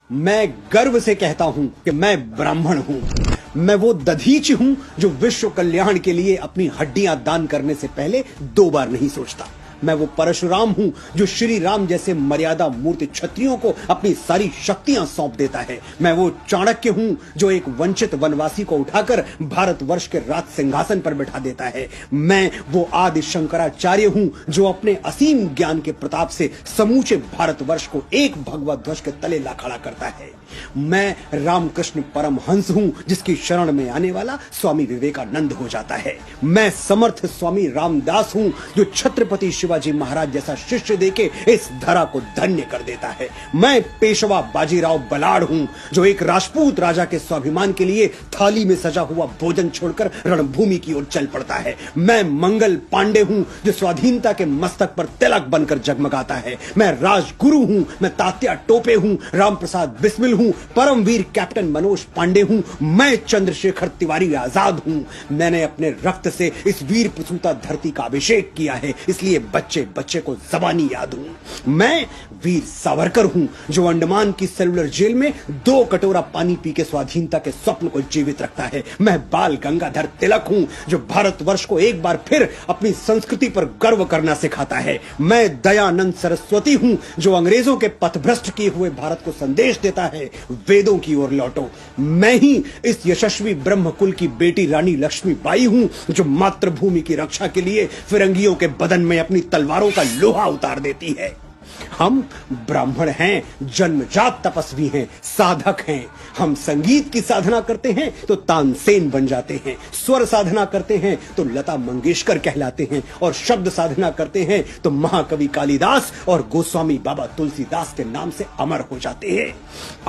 मैं गर्व से कहता हूं कि मैं ब्राह्मण हूं। मैं वो दधीच हूं जो विश्व कल्याण के लिए अपनी हड्डियां दान करने से पहले 2 बार नहीं सोचता। मैं वो परशुराम हूं जो श्री राम जैसे मर्यादा मूर्ति क्षत्रियों को अपनी सारी शक्तियां सौंप देता है। मैं वो चाणक्य हूं जो एक वंचित वनवासी को उठाकर भारतवर्ष के राज सिंहासन पर बैठा देता है। मैं वो आदि शंकराचार्य हूं जो अपने असीम ज्ञान के प्रताप से समूचे भारतवर्ष को एक भगवा ध्वज के तले ला खड़ा करता है। मैं रामकृष्ण परमहंस हूं जिसकी शरण में आने वाला स्वामी विवेकानंद हो जाता है। मैं समर्थ स्वामी रामदास हूं जो छत्रपति शिवाजी महाराज जैसा शिष्य देके इस धरा को धन्य कर देता है। मैं पेशवा बाजीराव बलाड़ हूं जो एक राजपूत राजा के स्वाभिमान के लिए थाली में सजा हुआ भोजन छोड़कर रणभूमि की ओर चल पड़ता है। मैं मंगल पांडे हूं जो स्वाधीनता के मस्तक पर तिलक बनकर जगमगाता है। मैं राजगुरु हूं, मैं तात्या टोपे हूं, रामप्रसाद बिस्मिल हूं, परमवीर कैप्टन मनोज पांडे हूं, मैं चंद्रशेखर तिवारी आजाद हूं। मैंने अपने रक्त से इस वीर प्रसूता धरती का अभिषेक किया है, इसलिए बच्चे बच्चे को जबानी याद हूं। मैं वीर सावरकर हूं जो अंडमान की सेलुलर जेल में 2 कटोरा पानी पी के स्वाधीनता के स्वप्न को जीवित रखता है। मैं बाल गंगाधर तिलक हूं जो भारतवर्ष को एक बार फिर अपनी संस्कृति पर गर्व करना सिखाता है। मैं दयानंद सरस्वती हूं जो अंग्रेजों के पथभ्रष्ट किए हुए भारत को संदेश देता है, वेदों की ओर लौटो। मैं ही इस यशस्वी ब्रह्म कुल की बेटी रानी लक्ष्मीबाई हूं जो मातृभूमि की रक्षा के लिए फिरंगियों के बदन में अपनी तलवारों का लोहा उतार देती है। हम ब्राह्मण हैं, जन्मजात तपस्वी हैं, साधक हैं। हम संगीत की साधना करते हैं तो तानसेन बन जाते हैं, स्वर साधना करते हैं तो लता मंगेशकर कहलाते हैं, और शब्द साधना करते हैं तो महाकवि कालिदास और गोस्वामी बाबा तुलसीदास के नाम से अमर हो जाते हैं।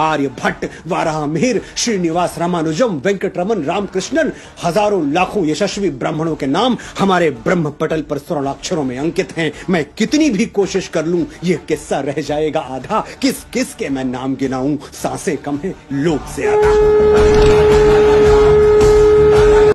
आर्यभट्ट, वाराहमिहिर, श्रीनिवास रामानुजम, वेंकटरमन, रामकृष्णन, हजारों लाखों यशस्वी ब्राह्मणों के नाम हमारे ब्रह्म पटल पर स्वर्णाक्षरों में अंकित हैं। मैं कितनी भी कोशिश कर लूं ये किस्सा रह जाएगा आधा। किस किस के मैं नाम गिनाऊं, सांसें कम है लोग से ज्यादा।